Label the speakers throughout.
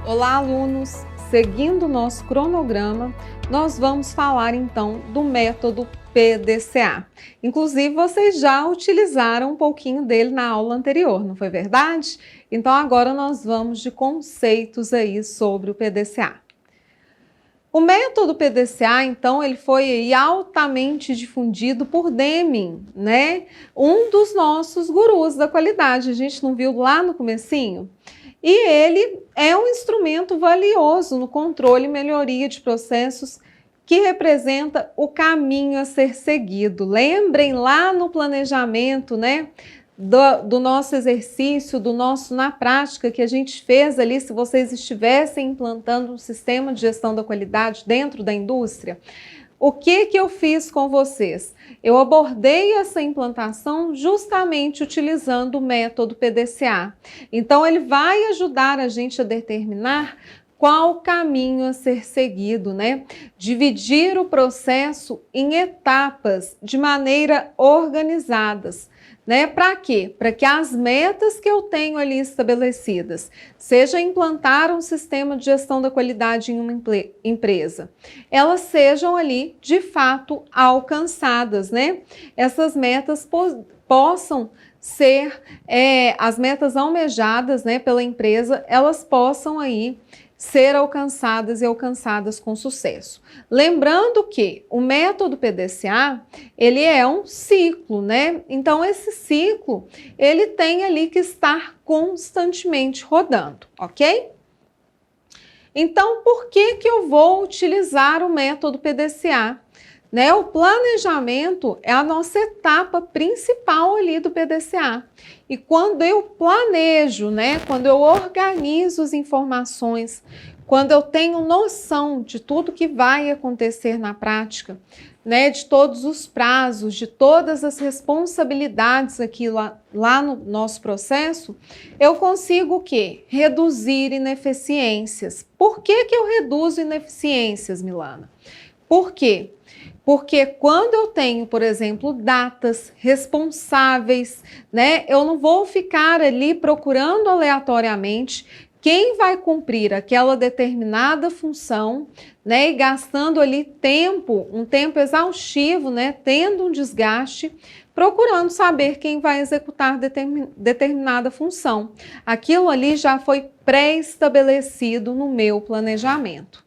Speaker 1: Olá, alunos! Seguindo o nosso cronograma, nós vamos falar então do método PDCA. Inclusive, vocês já utilizaram um pouquinho dele na aula anterior, não foi verdade? Então, agora nós vamos de conceitos aí sobre o PDCA. O método PDCA, então, ele foi altamente difundido por Deming, né? Um dos nossos gurus da qualidade. A gente não viu lá no comecinho? E ele é um instrumento valioso no controle e melhoria de processos que representa o caminho a ser seguido. Lembrem lá no planejamento, né? Do nosso exercício, do nosso na prática que a gente fez ali, se vocês estivessem implantando um sistema de gestão da qualidade dentro da indústria, o que eu fiz com vocês? Eu abordei essa implantação justamente utilizando o método PDCA. Então, ele vai ajudar a gente a determinar qual caminho a ser seguido, né? Dividir o processo em etapas de maneira organizadas. Né? Para quê? Para que as metas que eu tenho ali estabelecidas, seja implantar um sistema de gestão da qualidade em uma empresa, elas sejam ali de fato alcançadas, né? Essas metas possam ser, as metas almejadas, né, pela empresa, elas possam aí ser alcançadas e alcançadas com sucesso. Lembrando que o método PDCA, ele é um ciclo, né? Então, esse ciclo, ele tem ali que estar constantemente rodando, ok? Então, por que eu vou utilizar o método PDCA? Né? O planejamento é a nossa etapa principal ali do PDCA. E quando eu planejo, né? Quando eu organizo as informações, quando eu tenho noção de tudo que vai acontecer na prática, né? De todos os prazos, de todas as responsabilidades aqui lá no nosso processo, eu consigo o quê? Reduzir ineficiências. Por que eu reduzo ineficiências, Milana? Por quê? Porque quando eu tenho, por exemplo, datas responsáveis, né, eu não vou ficar ali procurando aleatoriamente quem vai cumprir aquela determinada função, né, e gastando ali tempo, um tempo exaustivo, né, tendo um desgaste, procurando saber quem vai executar determinada função. Aquilo ali já foi pré-estabelecido no meu planejamento.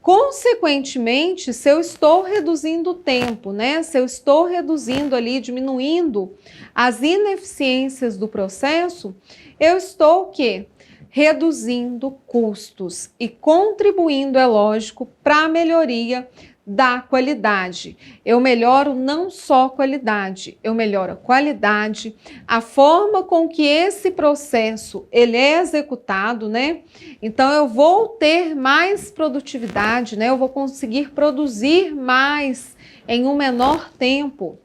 Speaker 1: Consequentemente, se eu estou reduzindo o tempo, né? Se eu estou reduzindo ali, diminuindo as ineficiências do processo, eu estou o quê? Reduzindo custos e contribuindo, é lógico, para a melhoria da qualidade. Eu melhoro não só a qualidade, eu melhoro a qualidade, a forma com que esse processo ele é executado, né? Então eu vou ter mais produtividade, né? Eu vou conseguir produzir mais em um menor tempo.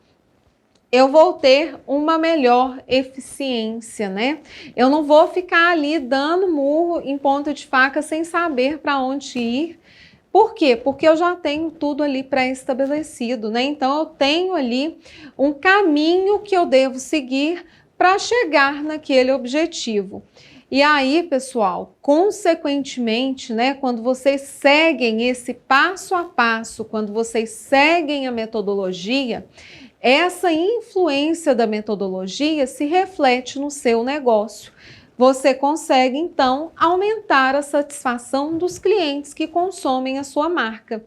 Speaker 1: Eu vou ter uma melhor eficiência, né? Eu não vou ficar ali dando murro em ponta de faca sem saber para onde ir. Por quê? Porque eu já tenho tudo ali pré-estabelecido, né? Então, eu tenho ali um caminho que eu devo seguir para chegar naquele objetivo. E aí, pessoal, consequentemente, né, quando vocês seguem esse passo a passo, quando vocês seguem a metodologia, essa influência da metodologia se reflete no seu negócio. Você consegue, então, aumentar a satisfação dos clientes que consomem a sua marca.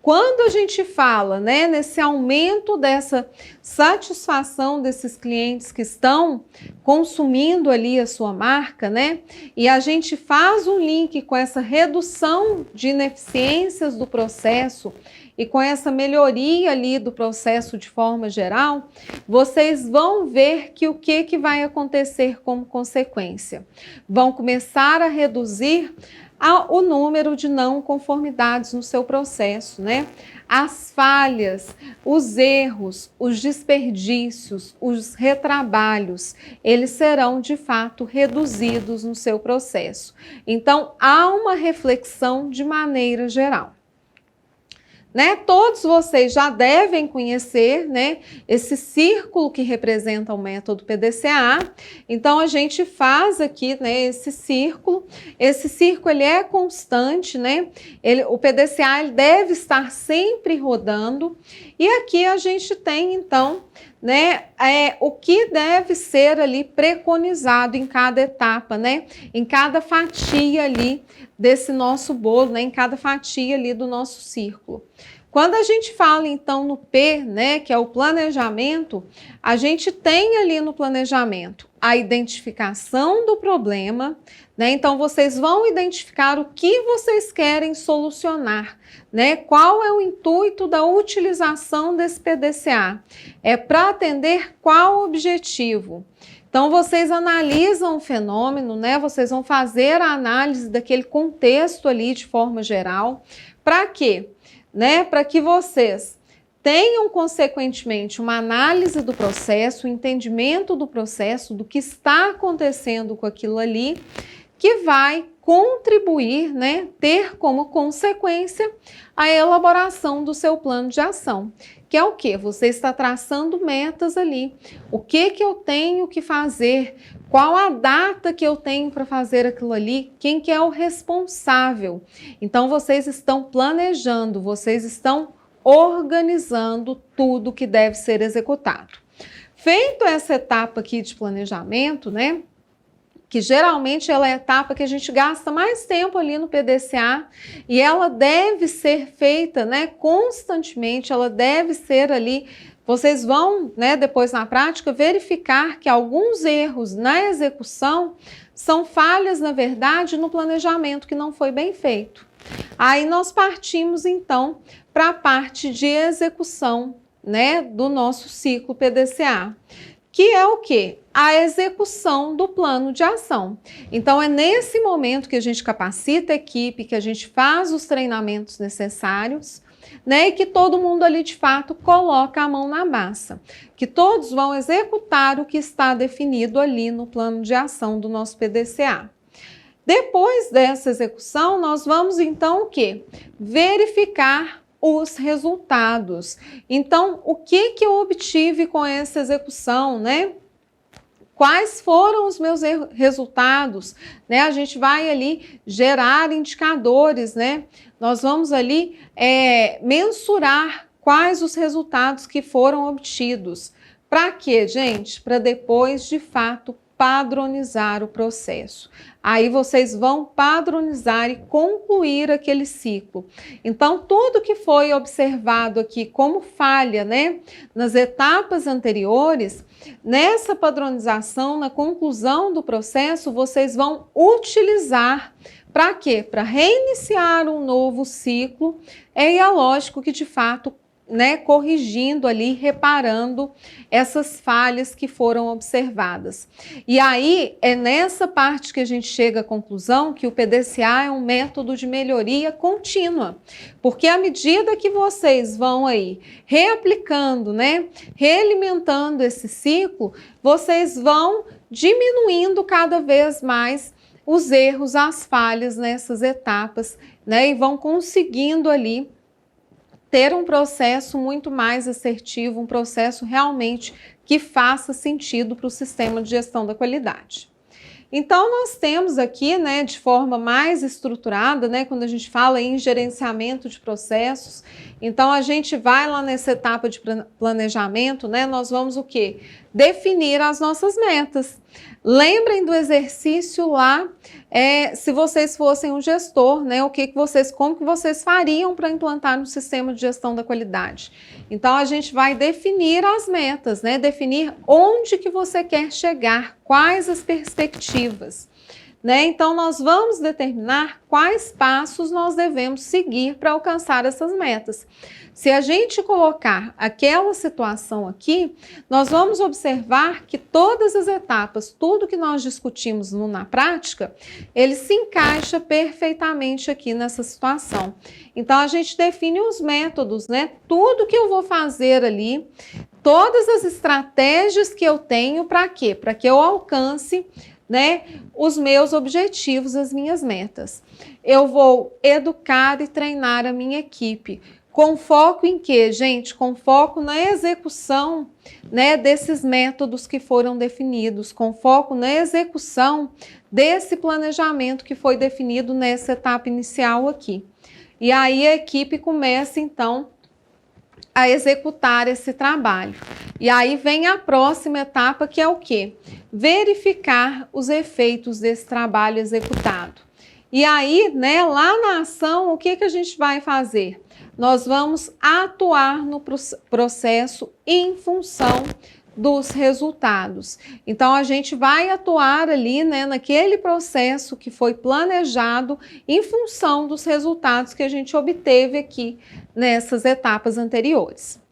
Speaker 1: Quando a gente fala, né, nesse aumento dessa satisfação desses clientes que estão consumindo ali a sua marca, né, e a gente faz um link com essa redução de ineficiências do processo e com essa melhoria ali do processo de forma geral, vocês vão ver que o que vai acontecer como consequência? Vão começar a reduzir o número de não conformidades no seu processo, né? As falhas, os erros, os desperdícios, os retrabalhos, eles serão de fato reduzidos no seu processo. Então, há uma reflexão de maneira geral. né? Todos vocês já devem conhecer, né, esse círculo que representa o método PDCA. Então a gente faz aqui, né, esse círculo. Esse círculo ele é constante, né? O PDCA ele deve estar sempre rodando. E aqui a gente tem então, né, o que deve ser ali preconizado em cada etapa, né? Em cada fatia ali desse nosso bolo, né? Em cada fatia ali do nosso círculo. Quando a gente fala então no P, né, que é o planejamento, a gente tem ali no planejamento a identificação do problema, né? Então vocês vão identificar o que vocês querem solucionar, né? Qual é o intuito da utilização desse PDCA? É para atender qual objetivo? Então vocês analisam o fenômeno, né? Vocês vão fazer a análise daquele contexto ali de forma geral. Para quê? Né? Para que vocês tenham, consequentemente, uma análise do processo, um entendimento do processo, do que está acontecendo com aquilo ali, que vai contribuir, né, ter como consequência a elaboração do seu plano de ação. Que é o quê? Você está traçando metas ali. O que eu tenho que fazer? Qual a data que eu tenho para fazer aquilo ali? Quem que é o responsável? Então, vocês estão planejando, vocês estão organizando tudo que deve ser executado. Feito essa etapa aqui de planejamento, né? Que geralmente ela é a etapa que a gente gasta mais tempo ali no PDCA e ela deve ser feita, né, constantemente, ela deve ser ali. Vocês vão, né, depois na prática, verificar que alguns erros na execução são falhas, na verdade, no planejamento que não foi bem feito. Aí nós partimos, então, para a parte de execução, né, do nosso ciclo PDCA. Que é o quê? A execução do plano de ação. Então, é nesse momento que a gente capacita a equipe, que a gente faz os treinamentos necessários, né? E que todo mundo ali, de fato, coloca a mão na massa. Que todos vão executar o que está definido ali no plano de ação do nosso PDCA. Depois dessa execução, nós vamos, então, o quê? Verificar os resultados. Então, o que eu obtive com essa execução, né? Quais foram os meus resultados, né? A gente vai ali gerar indicadores, né? Nós vamos ali mensurar quais os resultados que foram obtidos. Para quê, gente? Para depois, de fato, padronizar o processo. Aí vocês vão padronizar e concluir aquele ciclo. Então, tudo que foi observado aqui como falha, né, nas etapas anteriores, nessa padronização, na conclusão do processo, vocês vão utilizar para quê? Para reiniciar um novo ciclo. É lógico que, de fato, né, corrigindo ali, reparando essas falhas que foram observadas. E aí é nessa parte que a gente chega à conclusão que o PDCA é um método de melhoria contínua, porque à medida que vocês vão aí reaplicando, né, realimentando esse ciclo, vocês vão diminuindo cada vez mais os erros, as falhas nessas etapas, né, e vão conseguindo ali ter um processo muito mais assertivo, um processo realmente que faça sentido para o sistema de gestão da qualidade. Então, nós temos aqui, né, de forma mais estruturada, né, quando a gente fala em gerenciamento de processos, então a gente vai lá nessa etapa de planejamento, né, nós vamos o quê? Definir as nossas metas. Lembrem do exercício lá, se vocês fossem um gestor, né, como que vocês fariam para implantar no sistema de gestão da qualidade. Então, a gente vai definir as metas, né, definir onde que você quer chegar, quais as perspectivas. Né? Então, nós vamos determinar quais passos nós devemos seguir para alcançar essas metas. Se a gente colocar aquela situação aqui, nós vamos observar que todas as etapas, tudo que nós discutimos na prática, ele se encaixa perfeitamente aqui nessa situação. Então, a gente define os métodos, né? Tudo que eu vou fazer ali, todas as estratégias que eu tenho, para quê? Para que eu alcance, né, os meus objetivos, as minhas metas. Eu vou educar e treinar a minha equipe. Com foco em quê, gente? Com foco na execução, né, desses métodos que foram definidos, com foco na execução desse planejamento que foi definido nessa etapa inicial aqui. E aí a equipe começa, então, a executar esse trabalho. E aí vem a próxima etapa, que é o quê? Verificar os efeitos desse trabalho executado. E aí, né, lá na ação, o que a gente vai fazer? Nós vamos atuar no processo em função dos resultados. Então, a gente vai atuar ali, né, naquele processo que foi planejado em função dos resultados que a gente obteve aqui nessas etapas anteriores.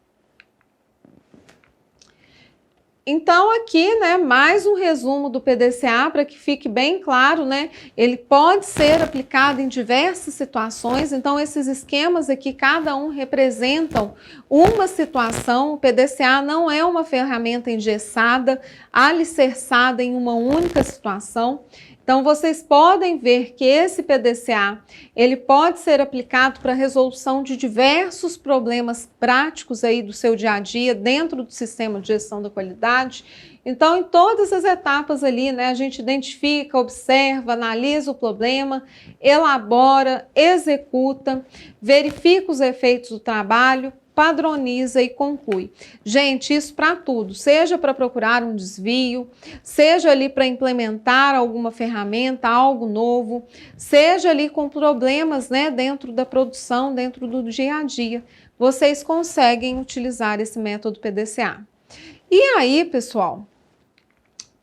Speaker 1: Então, aqui, né, mais um resumo do PDCA para que fique bem claro, né? Ele pode ser aplicado em diversas situações, então esses esquemas aqui, cada um representam uma situação. O PDCA não é uma ferramenta engessada, alicerçada em uma única situação. Então, vocês podem ver que esse PDCA, ele pode ser aplicado para a resolução de diversos problemas práticos aí do seu dia a dia, dentro do sistema de gestão da qualidade. Então, em todas as etapas ali, né, a gente identifica, observa, analisa o problema, elabora, executa, verifica os efeitos do trabalho, padroniza e conclui. Gente, isso para tudo, seja para procurar um desvio, seja ali para implementar alguma ferramenta, algo novo, seja ali com problemas, né, dentro da produção, dentro do dia a dia, vocês conseguem utilizar esse método PDCA. E aí, pessoal,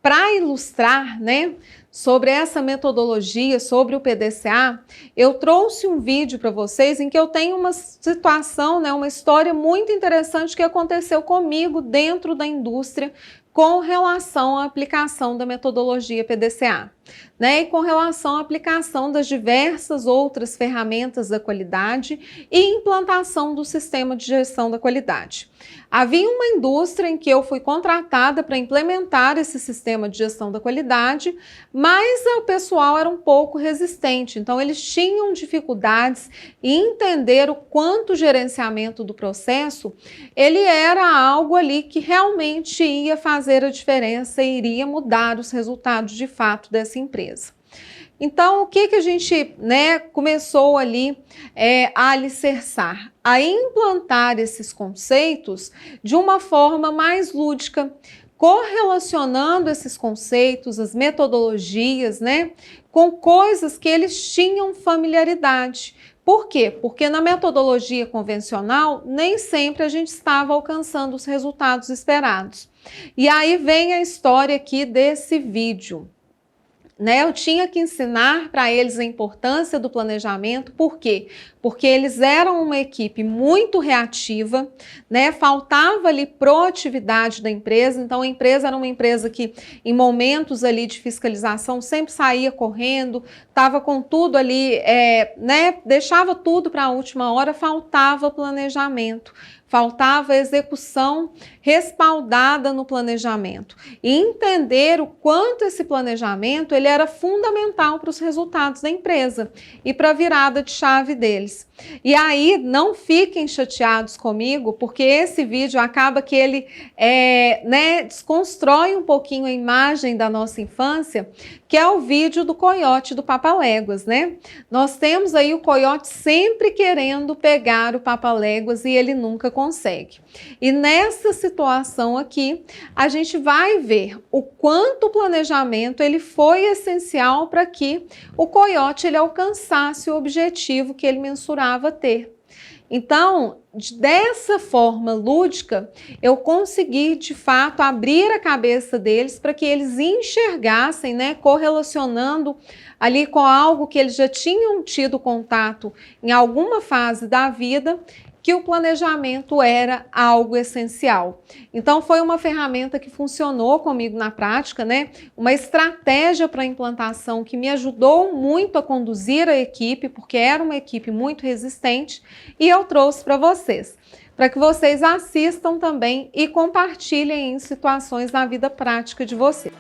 Speaker 1: para ilustrar, né, sobre essa metodologia, sobre o PDCA, eu trouxe um vídeo para vocês em que eu tenho uma situação, né, uma história muito interessante que aconteceu comigo dentro da indústria com relação à aplicação da metodologia PDCA, né, e com relação à aplicação das diversas outras ferramentas da qualidade e implantação do sistema de gestão da qualidade. Havia uma indústria em que eu fui contratada para implementar esse sistema de gestão da qualidade, mas o pessoal era um pouco resistente, então eles tinham dificuldades em entender o quanto o gerenciamento do processo, ele era algo ali que realmente ia fazer a diferença e iria mudar os resultados de fato dessa empresa. Então, o que a gente, né, começou ali a alicerçar? A implantar esses conceitos de uma forma mais lúdica, correlacionando esses conceitos, as metodologias, né, com coisas que eles tinham familiaridade. Por quê? Porque na metodologia convencional, nem sempre a gente estava alcançando os resultados esperados. E aí vem a história aqui desse vídeo. Né, eu tinha que ensinar para eles a importância do planejamento. Por quê? Porque eles eram uma equipe muito reativa, né? Faltava ali proatividade da empresa. Então a empresa era uma empresa que em momentos ali de fiscalização sempre saía correndo, estava com tudo ali, né? Deixava tudo para a última hora, faltava planejamento. Faltava execução respaldada no planejamento e entender o quanto esse planejamento ele era fundamental para os resultados da empresa e para a virada de chave deles. E aí não fiquem chateados comigo, porque esse vídeo acaba que ele né, desconstrói um pouquinho a imagem da nossa infância, que é o vídeo do coiote do Papaléguas, né? Nós temos aí o coiote sempre querendo pegar o Papaléguas e ele nunca consegue. E nessa situação aqui, a gente vai ver o quanto o planejamento ele foi essencial para que o coiote ele alcançasse o objetivo que ele mensurava ter. Então, dessa forma lúdica, eu consegui, de fato, abrir a cabeça deles para que eles enxergassem, né, correlacionando ali com algo que eles já tinham tido contato em alguma fase da vida, que o planejamento era algo essencial. Então, foi uma ferramenta que funcionou comigo na prática, né? Uma estratégia para a implantação que me ajudou muito a conduzir a equipe, porque era uma equipe muito resistente, e eu trouxe para vocês, para que vocês assistam também e compartilhem em situações na vida prática de vocês.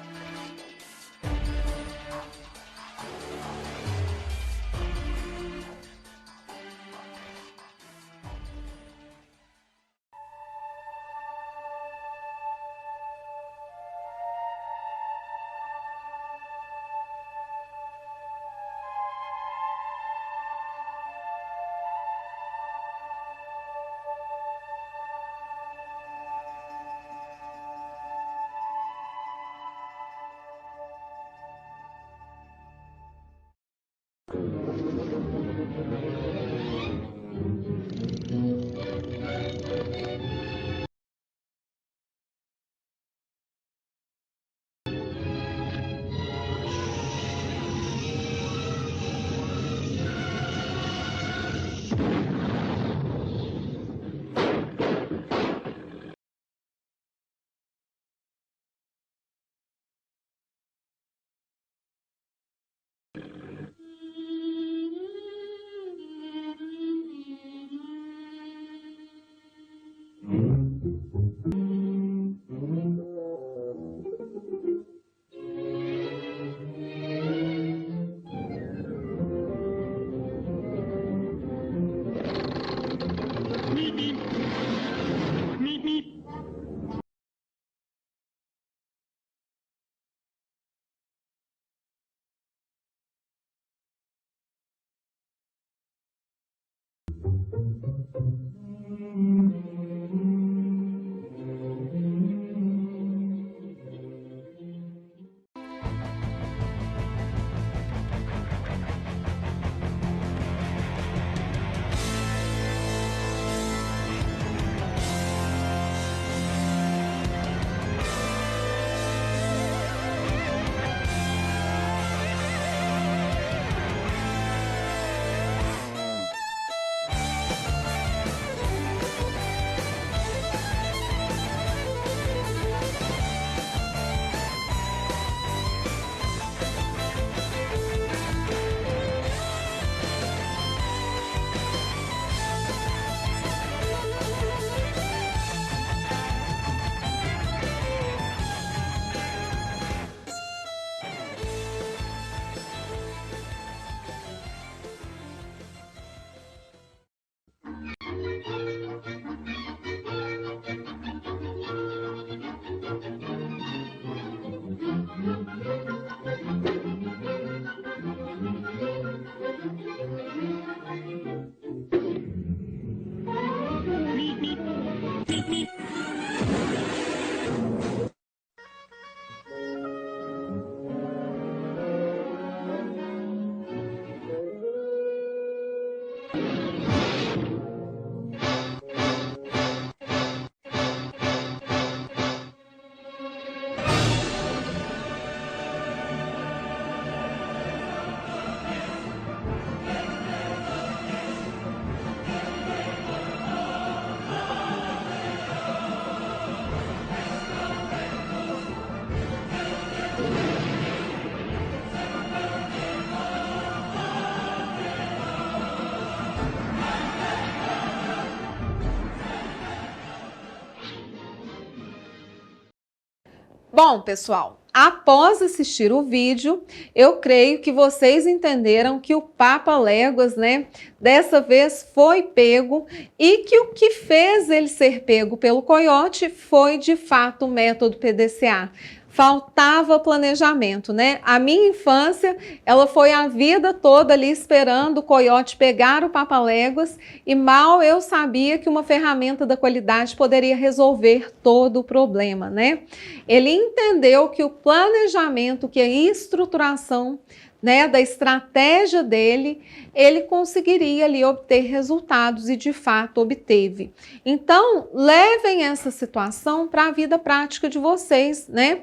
Speaker 1: Bom, pessoal, após assistir o vídeo, eu creio que vocês entenderam que o Papaléguas, né, dessa vez foi pego e que o que fez ele ser pego pelo coiote foi, de fato, o método PDCA. Faltava planejamento, né? A minha infância, ela foi a vida toda ali esperando o coiote pegar o Papaléguas e mal eu sabia que uma ferramenta da qualidade poderia resolver todo o problema, né? Ele entendeu que o planejamento, que a estruturação, né, da estratégia dele, ele conseguiria ali obter resultados e de fato obteve. Então, levem essa situação para a vida prática de vocês, né?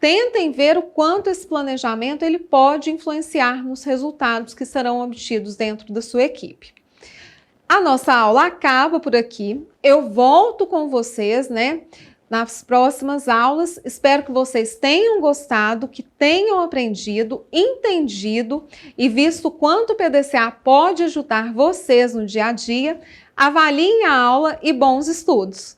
Speaker 1: Tentem ver o quanto esse planejamento ele pode influenciar nos resultados que serão obtidos dentro da sua equipe. A nossa aula acaba por aqui. Eu volto com vocês, né, nas próximas aulas. Espero que vocês tenham gostado, que tenham aprendido, entendido e visto quanto o PDCA pode ajudar vocês no dia a dia. Avaliem a aula e bons estudos!